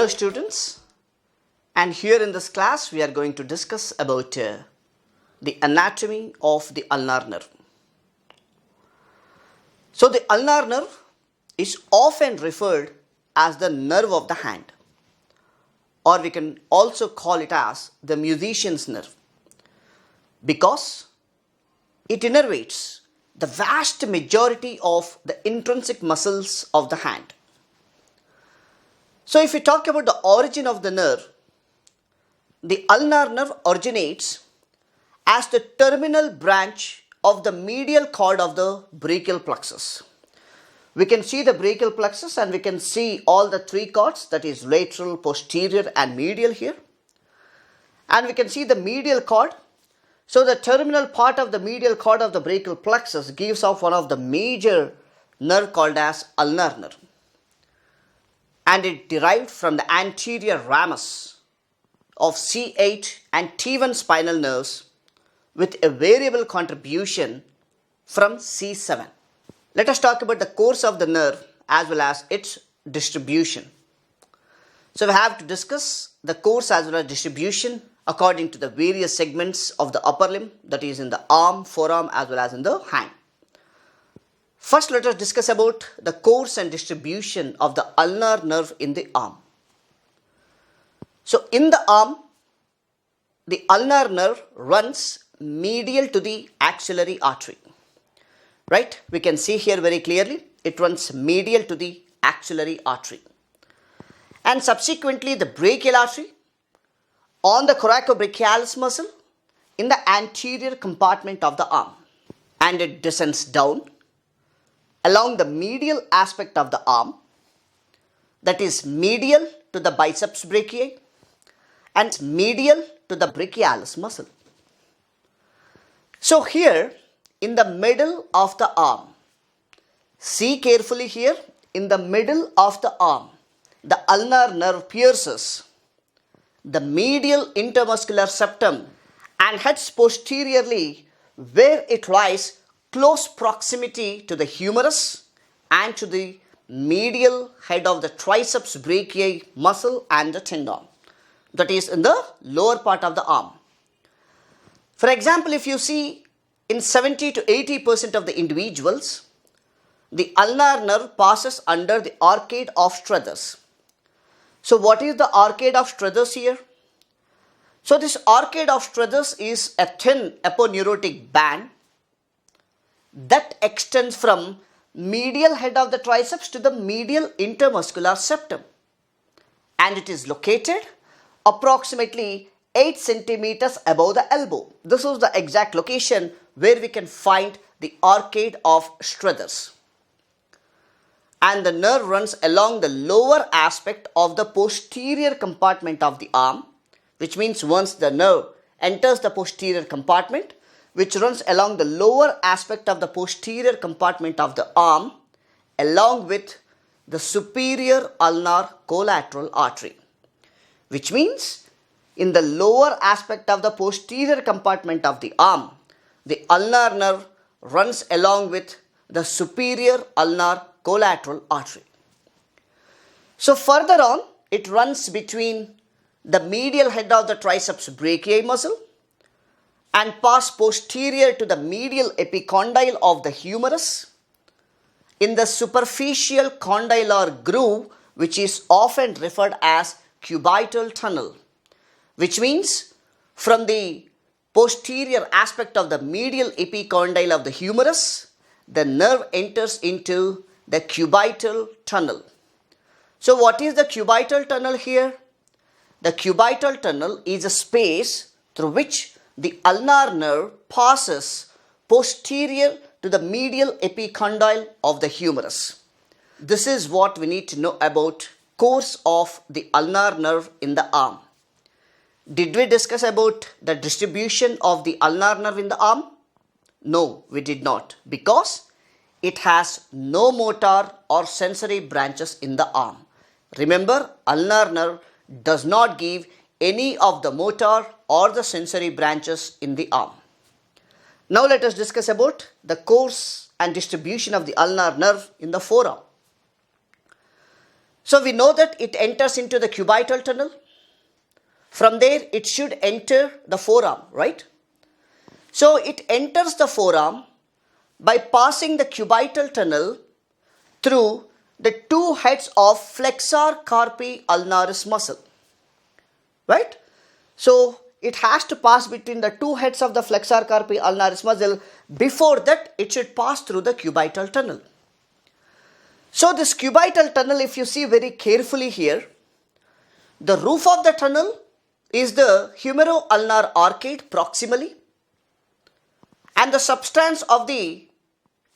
Hello students, and here in this class we are going to discuss about the anatomy of the ulnar nerve. So the ulnar nerve is often referred as the nerve of the hand, or we can also call it as the musician's nerve, because it innervates the vast majority of the intrinsic muscles of the hand. So if we talk about the origin of the nerve, the ulnar nerve originates as the terminal branch of the medial cord of the brachial plexus. We can see the brachial plexus and we can see all the three cords, that is lateral, posterior and medial here. And we can see the medial cord. So the terminal part of the medial cord of the brachial plexus gives off one of the major nerve called as ulnar nerve. And it derived from the anterior ramus of C8 and T1 spinal nerves with a variable contribution from C7. Let us talk about the course of the nerve as well as its distribution. So we have to discuss the course as well as distribution according to the various segments of the upper limb, that is in the arm, forearm as well as in the hand. First, let us discuss about the course and distribution of the ulnar nerve in the arm. So, in the arm, the ulnar nerve runs medial to the axillary artery. Right? We can see here very clearly, it runs medial to the axillary artery. And subsequently, the brachial artery on the coracobrachialis muscle in the anterior compartment of the arm. And it descends down along the medial aspect of the arm, that is medial to the biceps brachii and medial to the brachialis muscle. So here in the middle of the arm, see carefully here, in the middle of the arm, the ulnar nerve pierces the medial intermuscular septum and heads posteriorly where it lies close proximity to the humerus and to the medial head of the triceps brachii muscle and the tendon, that is in the lower part of the arm. For example, if you see in 70 to 80% of the individuals, the ulnar nerve passes under the arcade of Struthers. So what is the arcade of Struthers here? So this arcade of Struthers is a thin aponeurotic band that extends from medial head of the triceps to the medial intermuscular septum, and it is located approximately 8 centimeters above the elbow. This is the exact location where we can find the arcade of Struthers. And the nerve runs along the lower aspect of the posterior compartment of the arm, which means once the nerve enters the posterior compartment, which runs along the lower aspect of the posterior compartment of the arm, along with the superior ulnar collateral artery, which means in the lower aspect of the posterior compartment of the arm, the ulnar nerve runs along with the superior ulnar collateral artery. So further on, it runs between the medial head of the triceps brachii muscle and pass posterior to the medial epicondyle of the humerus in the superficial condylar groove, which is often referred as cubital tunnel, which means from the posterior aspect of the medial epicondyle of the humerus, the nerve enters into the cubital tunnel. So what is the cubital tunnel here? The cubital tunnel is a space through which the ulnar nerve passes posterior to the medial epicondyle of the humerus. This is what we need to know about course of the ulnar nerve in the arm. Did we discuss about the distribution of the ulnar nerve in the arm? No, we did not, because it has no motor or sensory branches in the arm. Remember, ulnar nerve does not give any of the motor or the sensory branches in the arm. Now let us discuss about the course and distribution of the ulnar nerve in the forearm. So we know that it enters into the cubital tunnel. From there, it should enter the forearm, right? So it enters the forearm by passing the cubital tunnel through the two heads of flexor carpi ulnaris muscle, right? So it has to pass between the two heads of the flexor carpi ulnaris muscle. Before that, it should pass through the cubital tunnel. So this cubital tunnel, if you see very carefully here, the roof of the tunnel is the humero-ulnar arcade proximally, and the substance of the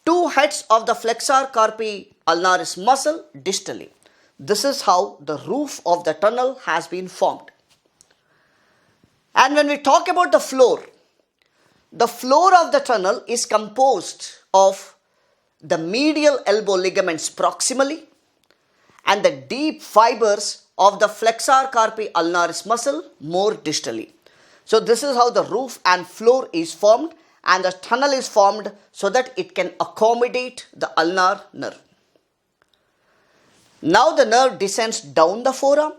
two heads of the flexor carpi ulnaris muscle distally. This is how the roof of the tunnel has been formed. And when we talk about the floor of the tunnel is composed of the medial elbow ligaments proximally and the deep fibers of the flexor carpi ulnaris muscle more distally. So this is how the roof and floor is formed, and the tunnel is formed so that it can accommodate the ulnar nerve. Now the nerve descends down the forearm,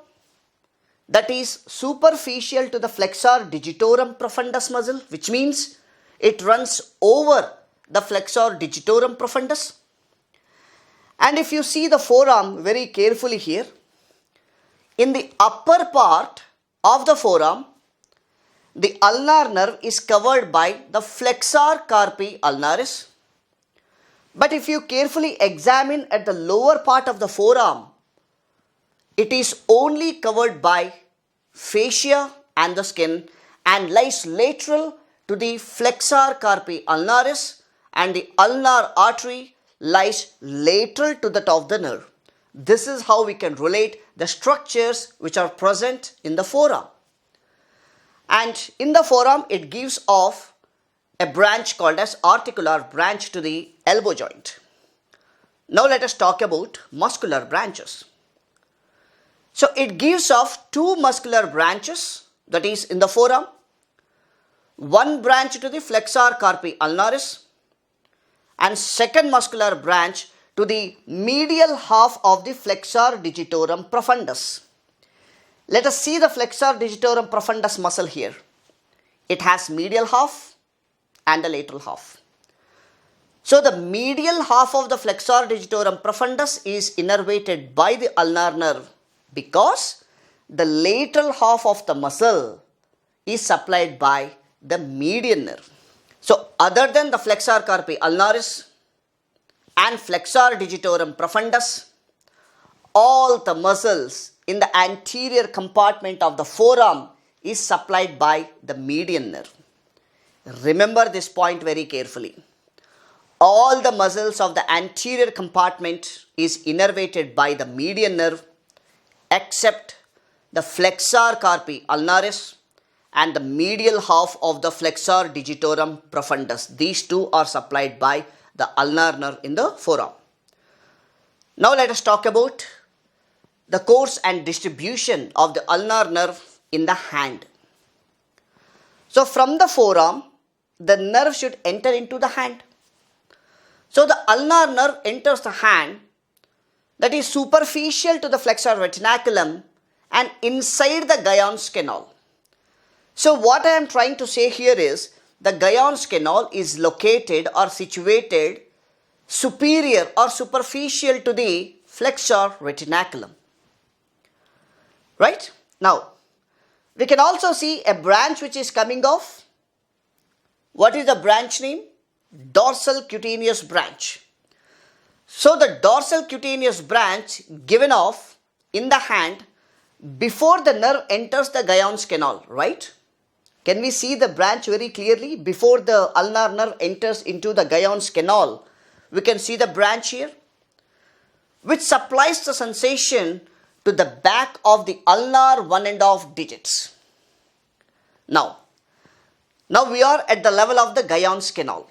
that is superficial to the flexor digitorum profundus muscle, which means it runs over the flexor digitorum profundus. And if you see the forearm very carefully here, in the upper part of the forearm, the ulnar nerve is covered by the flexor carpi ulnaris. But if you carefully examine at the lower part of the forearm, it is only covered by fascia and the skin and lies lateral to the flexor carpi ulnaris, and the ulnar artery lies lateral to the top of the nerve. This is how we can relate the structures which are present in the forearm. And in the forearm, it gives off a branch called as articular branch to the elbow joint. Now let us talk about muscular branches. So it gives off two muscular branches, that is in the forearm. One branch to the flexor carpi ulnaris and second muscular branch to the medial half of the flexor digitorum profundus. Let us see the flexor digitorum profundus muscle here. It has medial half and a lateral half. So the medial half of the flexor digitorum profundus is innervated by the ulnar nerve because the lateral half of the muscle is supplied by the median nerve. So other than the flexor carpi ulnaris and flexor digitorum profundus, all the muscles in the anterior compartment of the forearm is supplied by the median nerve. Remember this point very carefully. All the muscles of the anterior compartment is innervated by the median nerve except the flexor carpi ulnaris and the medial half of the flexor digitorum profundus. These two are supplied by the ulnar nerve in the forearm. Now let us talk about the course and distribution of the ulnar nerve in the hand. So from the forearm, the nerve should enter into the hand. So the ulnar nerve enters the hand, that is superficial to the flexor retinaculum and inside the Guyon's canal. So what I am trying to say here is the Guyon's canal is located or situated superior or superficial to the flexor retinaculum. Right? Now, we can also see a branch which is coming off. What is the branch name? Dorsal cutaneous branch. So the dorsal cutaneous branch given off in the hand before the nerve enters the Guyon's canal, right? Can we see the branch very clearly? Before the ulnar nerve enters into the Guyon's canal, we can see the branch here, which supplies the sensation to the back of the ulnar 1.5 digits. Now we are at the level of the Guyon's canal.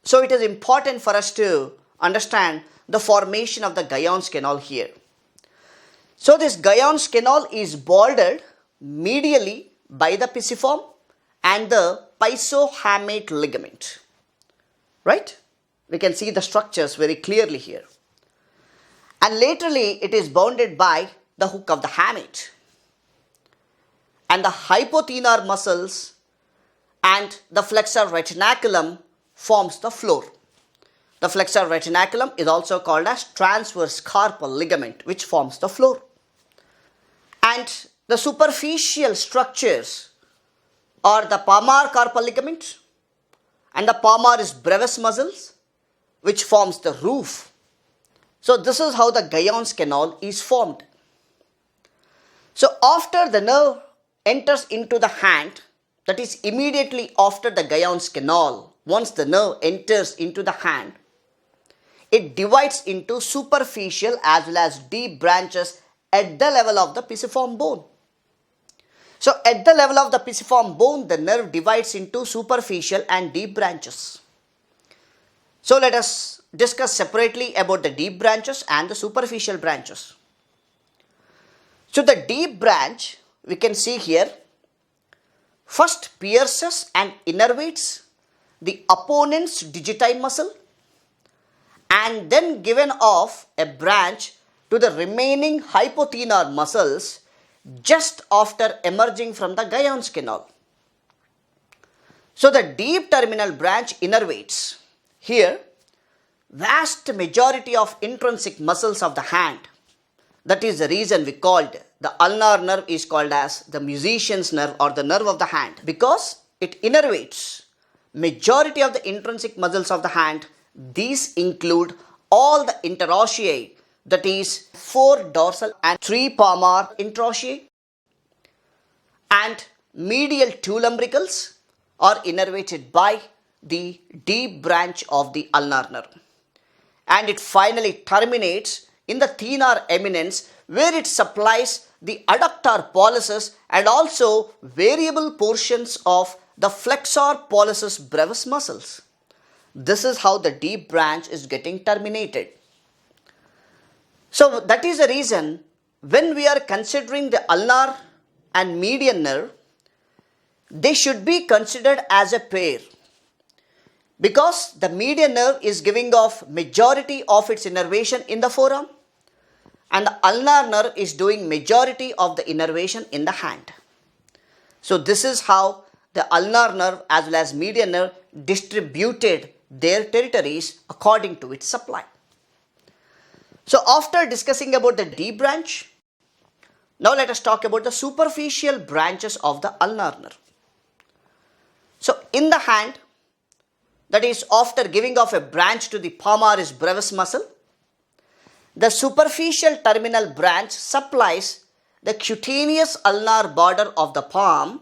So it is important for us to understand the formation of the Guyon's canal here. So this Guyon's canal is bordered medially by the pisiform and the pisohamate ligament. Right? We can see the structures very clearly here. and laterally it is bounded by the hook of the hamate. And the hypothenar muscles and the flexor retinaculum forms the floor. The flexor retinaculum is also called as transverse carpal ligament, which forms the floor. And the superficial structures are the Palmar carpal ligament and the palmaris brevis muscles, which forms the roof. So this is how the Guyon's canal is formed. So after the nerve enters into the hand, that is immediately after the Guyon's canal, once the nerve enters into the hand, it divides into superficial as well as deep branches at the level of the pisiform bone. So at the level of the pisiform bone, the nerve divides into superficial and deep branches. So let us discuss separately about the deep branches and the superficial branches. So the deep branch, we can see here, first pierces and innervates the opponent's digiti muscle and then given off a branch to the remaining hypothenar muscles just after emerging from the Guyon's canal. So the deep terminal branch innervates here vast majority of intrinsic muscles of the hand. That is the reason we called the ulnar nerve is called as the musician's nerve or the nerve of the hand, because it innervates majority of the intrinsic muscles of the hand. These include all the interossei, that is 4 dorsal and 3 palmar interossei, and medial 2 lumbricals are innervated by the deep branch of the ulnar nerve. And it finally terminates in the thenar eminence, where it supplies the adductor pollicis and also variable portions of the flexor pollicis brevis muscles. This is how the deep branch is getting terminated. So that is the reason when we are considering the ulnar and median nerve, they should be considered as a pair, because the median nerve is giving off majority of its innervation in the forearm and the ulnar nerve is doing majority of the innervation in the hand. So this is how the ulnar nerve as well as median nerve distributed their territories according to its supply. So after discussing about the deep branch, now let us talk about the superficial branches of the ulnar nerve. So in the hand, that is after giving off a branch to the palmaris brevis muscle, the superficial terminal branch supplies the cutaneous ulnar border of the palm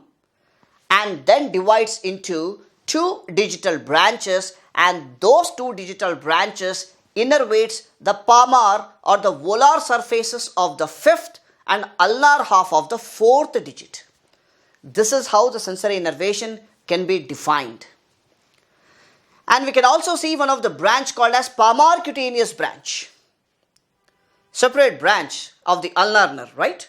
and then divides into 2 digital branches, and those 2 digital branches innervates the palmar or the volar surfaces of the 5th and ulnar half of the 4th digit. This is how the sensory innervation can be defined. And we can also see one of the branch called as palmar cutaneous branch, separate branch of the ulnar nerve, right?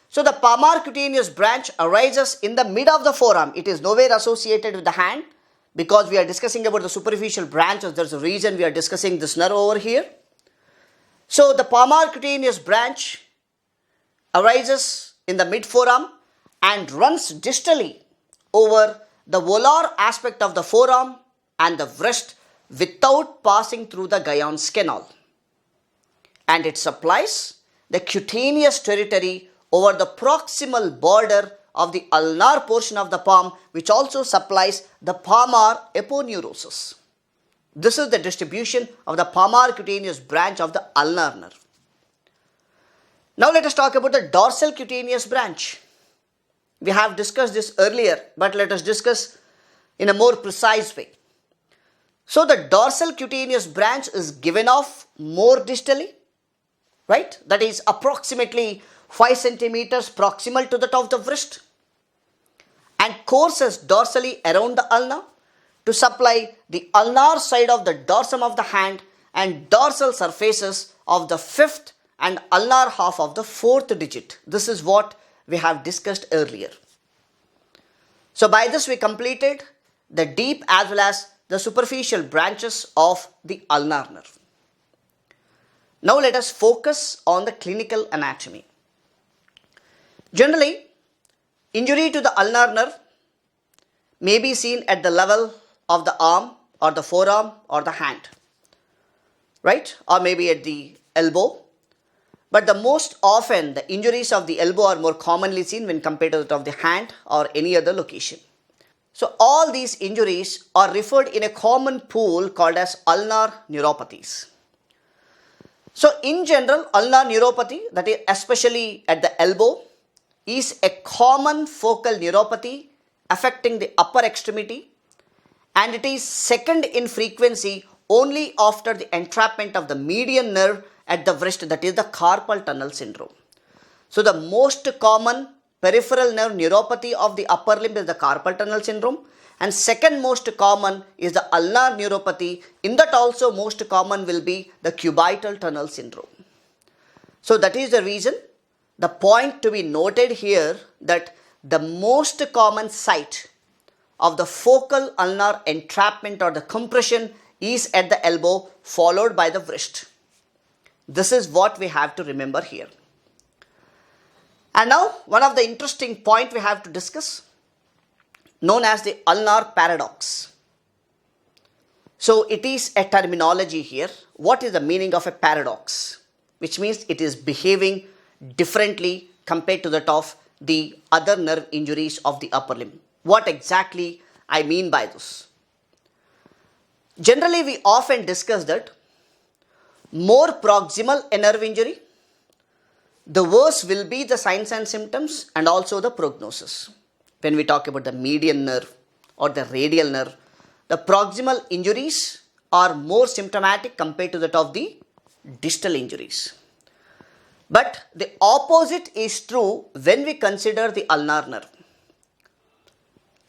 So the palmar cutaneous branch arises in the mid of the forearm. It is nowhere associated with the hand, because we are discussing about the superficial branches. There's a reason we are discussing this nerve over here. So the palmar cutaneous branch arises in the mid forearm and runs distally over the volar aspect of the forearm and the wrist without passing through the Guyon's canal. And it supplies the cutaneous territory over the proximal border of the ulnar portion of the palm, which also supplies the palmar aponeurosis. This is the distribution of the palmar cutaneous branch of the ulnar nerve. Now let us talk about the dorsal cutaneous branch. We have discussed this earlier, but let us discuss in a more precise way. So the dorsal cutaneous branch is given off more distally, right? That is approximately 5 centimeters proximal to the top of the wrist, and courses dorsally around the ulna to supply the ulnar side of the dorsum of the hand and dorsal surfaces of the 5th and ulnar half of the 4th digit. This is what we have discussed earlier. So by this we completed the deep as well as the superficial branches of the ulnar nerve. Now let us focus on the clinical anatomy. Generally, injury to the ulnar nerve may be seen at the level of the arm or the forearm or the hand, right? Or maybe at the elbow. But the most often the injuries of the elbow are more commonly seen when compared to that of the hand or any other location. So all these injuries are referred in a common pool called as ulnar neuropathies. So in general, ulnar neuropathy, that is especially at the elbow, is a common focal neuropathy affecting the upper extremity, and it is second in frequency only after the entrapment of the median nerve at the wrist, that is the carpal tunnel syndrome. So the most common peripheral nerve neuropathy of the upper limb is the carpal tunnel syndrome, and second most common is the ulnar neuropathy. In that also most common will be the cubital tunnel syndrome. So that is the reason, the point to be noted here, that the most common site of the focal ulnar entrapment or the compression is at the elbow, followed by the wrist. This is what we have to remember here. And now one of the interesting point we have to discuss, known as the ulnar paradox. So it is a terminology here. What is the meaning of a paradox? Which means it is behaving differently compared to that of the other nerve injuries of the upper limb. What exactly I mean by this? Generally, we often discuss that more proximal a nerve injury, the worse will be the signs and symptoms and also the prognosis. When we talk about the median nerve or the radial nerve, the proximal injuries are more symptomatic compared to that of the distal injuries. But the opposite is true when we consider the ulnar nerve.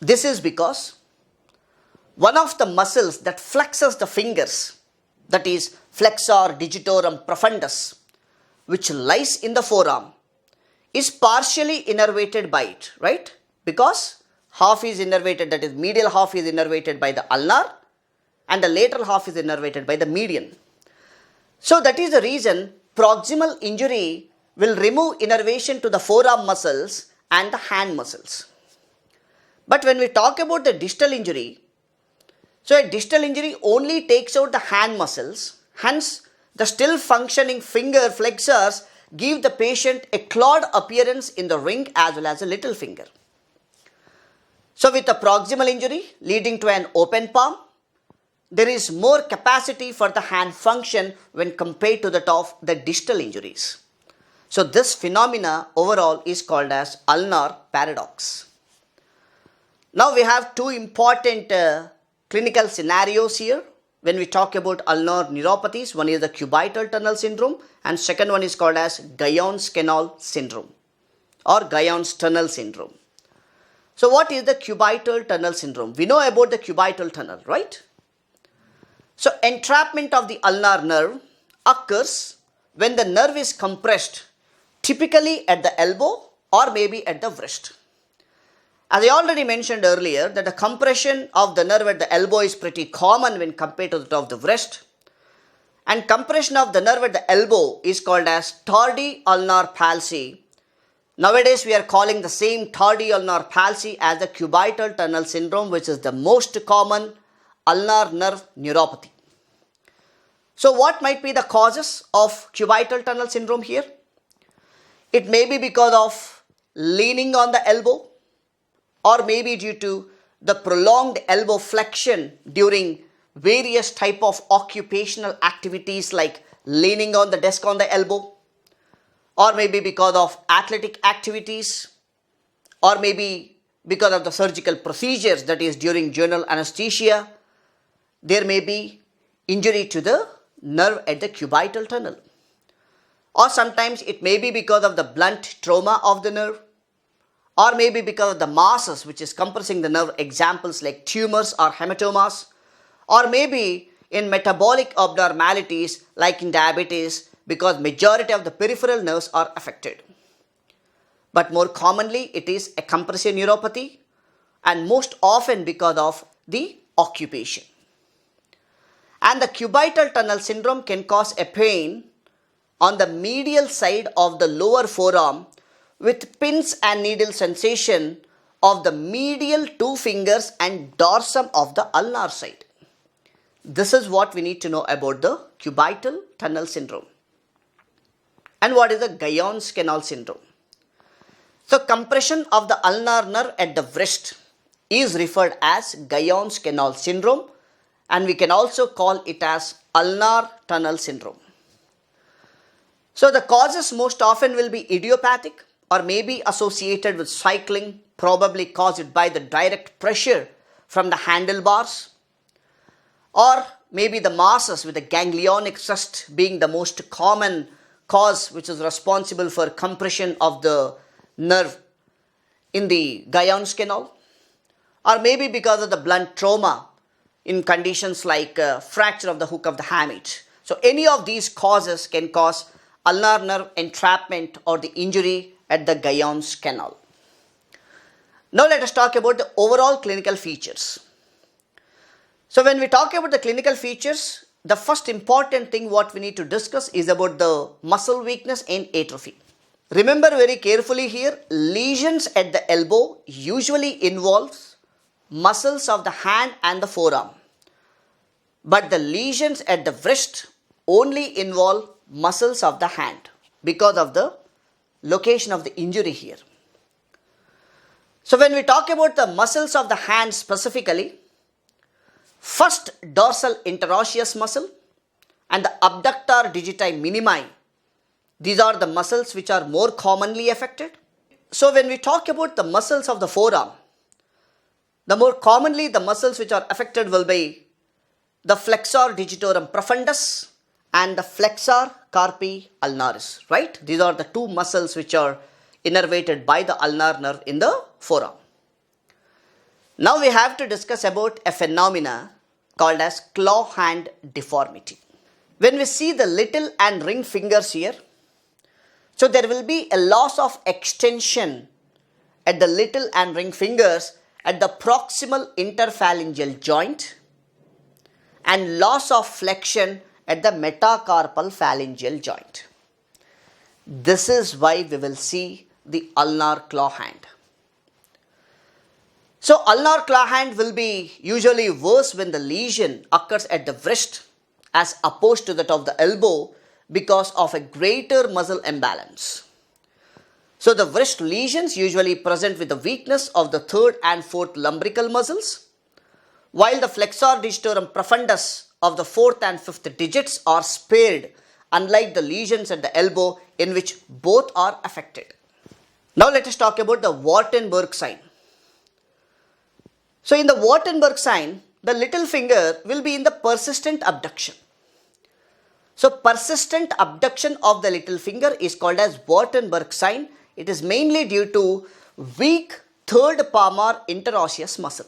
This is because one of the muscles that flexes the fingers, that is flexor digitorum profundus, which lies in the forearm, is partially innervated by it, right? Because half is innervated, that is medial half is innervated by the ulnar and the lateral half is innervated by the median. So that is the reason proximal injury will remove innervation to the forearm muscles and the hand muscles. But when we talk about the distal injury, so a distal injury only takes out the hand muscles, hence the still functioning finger flexors give the patient a clawed appearance in the ring as well as a little finger. So with a proximal injury leading to an open palm, there is more capacity for the hand function when compared to that of the distal injuries. So this phenomena overall is called as ulnar paradox. Now we have two important clinical scenarios here when we talk about ulnar neuropathies. One is the cubital tunnel syndrome and second one is called as Guyon's canal syndrome or Guyon's tunnel syndrome. So what is the cubital tunnel syndrome? We know about the cubital tunnel, right? So entrapment of the ulnar nerve occurs when the nerve is compressed, typically at the elbow or maybe at the wrist. As I already mentioned earlier, that the compression of the nerve at the elbow is pretty common when compared to that of the wrist. And compression of the nerve at the elbow is called as tardy ulnar palsy. Nowadays we are calling the same tardy ulnar palsy as the cubital tunnel syndrome, which is the most common ulnar nerve neuropathy. So what might be the causes of cubital tunnel syndrome here? It may be because of leaning on the elbow, or maybe due to the prolonged elbow flexion during various type of occupational activities like leaning on the desk on the elbow, or maybe because of athletic activities, or maybe because of the surgical procedures, that is during general anesthesia. There may be injury to the nerve at the cubital tunnel, or sometimes it may be because of the blunt trauma of the nerve, or maybe because of the masses which is compressing the nerve, examples like tumors or hematomas, or maybe in metabolic abnormalities like in diabetes, because majority of the peripheral nerves are affected. But more commonly it is a compressive neuropathy and most often because of the occupation. And the cubital tunnel syndrome can cause a pain on the medial side of the lower forearm with pins and needle sensation of the medial two fingers and dorsum of the ulnar side. This is what we need to know about the cubital tunnel syndrome. And what is the Guyon's canal syndrome? So compression of the ulnar nerve at the wrist is referred as Guyon's canal syndrome, and we can also call it as ulnar tunnel syndrome. So the causes most often will be idiopathic or may be associated with cycling, probably caused by the direct pressure from the handlebars, or maybe the masses with the ganglionic thrust being the most common cause which is responsible for compression of the nerve in the Guyon's canal, or maybe because of the blunt trauma in conditions like fracture of the hook of the hamate. So any of these causes can cause ulnar nerve entrapment or the injury at the Guyon's canal. Now let us talk about the overall clinical features. So when we talk about the clinical features, the first important thing what we need to discuss is about the muscle weakness and atrophy. Remember very carefully here, lesions at the elbow usually involves muscles of the hand and the forearm. But the lesions at the wrist only involve muscles of the hand because of the location of the injury here. So when we talk about the muscles of the hand specifically, first dorsal interosseous muscle and the abductor digiti minimi, these are the muscles which are more commonly affected. So when we talk about the muscles of the forearm, the more commonly the muscles which are affected will be the flexor digitorum profundus and the flexor carpi ulnaris, right? These are the two muscles which are innervated by the ulnar nerve in the forearm. Now we have to discuss about a phenomena called as claw hand deformity. When we see the little and ring fingers here, so there will be a loss of extension at the little and ring fingers at the proximal interphalangeal joint and loss of flexion at the metacarpal phalangeal joint. This is why we will see the ulnar claw hand. So ulnar claw hand will be usually worse when the lesion occurs at the wrist as opposed to that of the elbow because of a greater muscle imbalance. So the wrist lesions usually present with the weakness of the third and fourth lumbrical muscles, while the flexor digitorum profundus of the fourth and fifth digits are spared, unlike the lesions at the elbow in which both are affected. Now let us talk about the Wartenberg sign. So in the Wartenberg sign, the little finger will be in the persistent abduction. So persistent abduction of the little finger is called as Wartenberg sign. It is mainly due to weak third palmar interosseous muscle.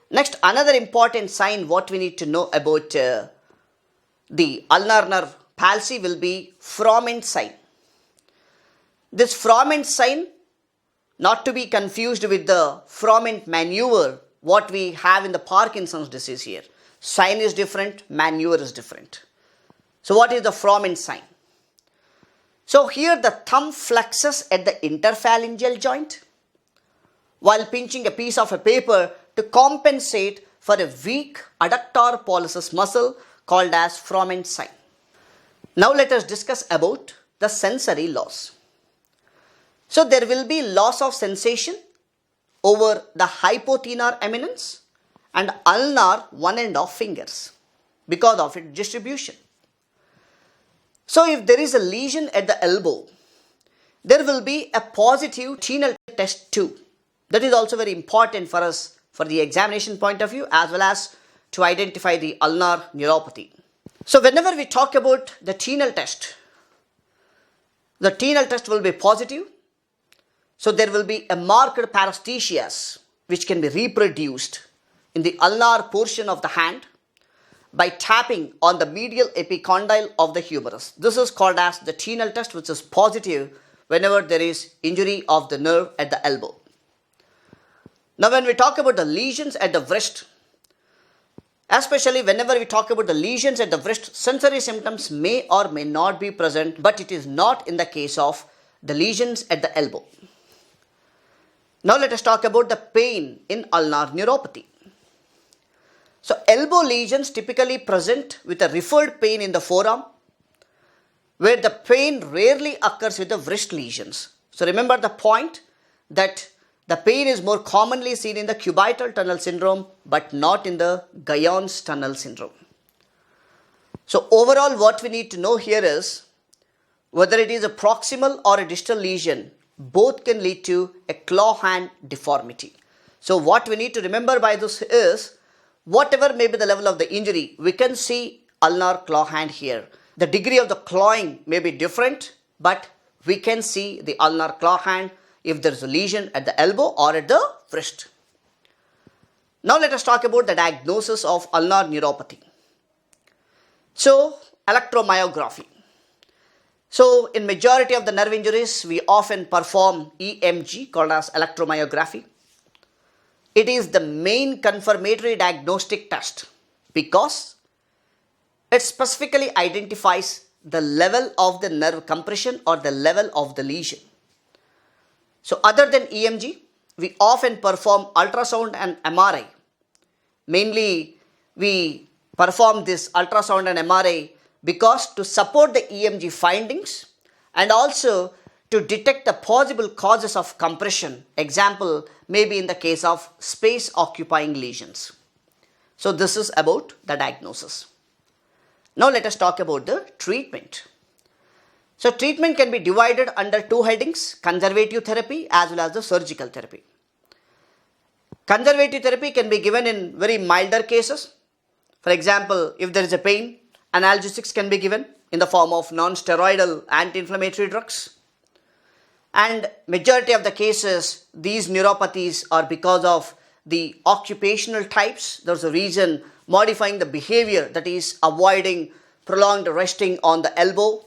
Next, another important sign what we need to know about the ulnar nerve palsy will be Froment sign. This Froment sign, not to be confused with the Froment maneuver what we have in the Parkinson's disease here. Sign is different, maneuver is different. So what is the Froment sign? So here the thumb flexes at the interphalangeal joint while pinching a piece of a paper to compensate for a weak adductor pollicis muscle called as Froment sign. Now let us discuss about the sensory loss. So there will be loss of sensation over the hypothenar eminence and ulnar one and off fingers because of its distribution. So if there is a lesion at the elbow, there will be a positive renal test too. That is also very important for us for the examination point of view as well as to identify the ulnar neuropathy. So whenever we talk about the renal test, the renal test will be positive. So there will be a marked paresthesias which can be reproduced in the ulnar portion of the hand by tapping on the medial epicondyle of the humerus. This is called as the renal test, which is positive whenever there is injury of the nerve at the elbow. Now when we talk about the lesions at the wrist, Especially whenever we talk about the lesions at the wrist, sensory symptoms may or may not be present, but it is not in the case of the lesions at the elbow. Now let us talk about the pain in ulnar neuropathy. So elbow lesions typically present with a referred pain in the forearm, where the pain rarely occurs with the wrist lesions. So remember the point that the pain is more commonly seen in the cubital tunnel syndrome, but not in the Guyon's tunnel syndrome. So overall, what we need to know here is whether it is a proximal or a distal lesion, both can lead to a claw hand deformity. So what we need to remember by this is, whatever may be the level of the injury, we can see ulnar claw hand here. The degree of the clawing may be different, but we can see the ulnar claw hand if there is a lesion at the elbow or at the wrist. Now let us talk about the diagnosis of ulnar neuropathy. So electromyography. So in majority of the nerve injuries, we often perform EMG, called as electromyography. It is the main confirmatory diagnostic test because it specifically identifies the level of the nerve compression or the level of the lesion. So other than EMG, we often perform ultrasound and MRI. Mainly, we perform this ultrasound and MRI because to support the EMG findings and also to detect the possible causes of compression. Example, maybe in the case of space occupying lesions. So this is about the diagnosis. Now let us talk about the treatment. So treatment can be divided under two headings, conservative therapy as well as the surgical therapy. Conservative therapy can be given in very milder cases. For example, if there is a pain, analgesics can be given in the form of non-steroidal anti-inflammatory drugs. And majority of the cases, these neuropathies are because of the occupational types. There's a reason modifying the behavior, that is avoiding prolonged resting on the elbow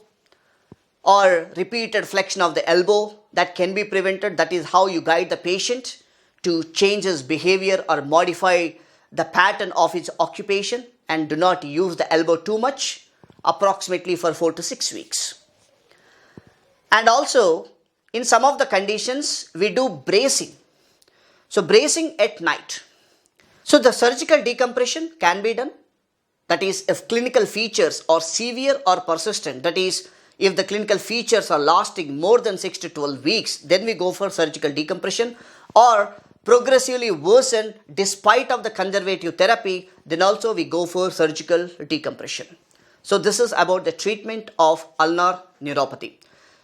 or repeated flexion of the elbow, that can be prevented. That is how you guide the patient to change his behavior or modify the pattern of his occupation, and do not use the elbow too much, approximately for 4 to 6 weeks. And also in some of the conditions we do bracing. So bracing at night. So the surgical decompression can be done. That is, if clinical features are severe or persistent, that is, if the clinical features are lasting more than 6 to 12 weeks, then we go for surgical decompression, or progressively worsen despite of the conservative therapy, then also we go for surgical decompression. So this is about the treatment of ulnar neuropathy.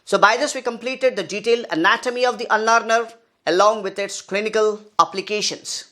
So by this we completed the detailed anatomy of the ulnar nerve along with its clinical applications.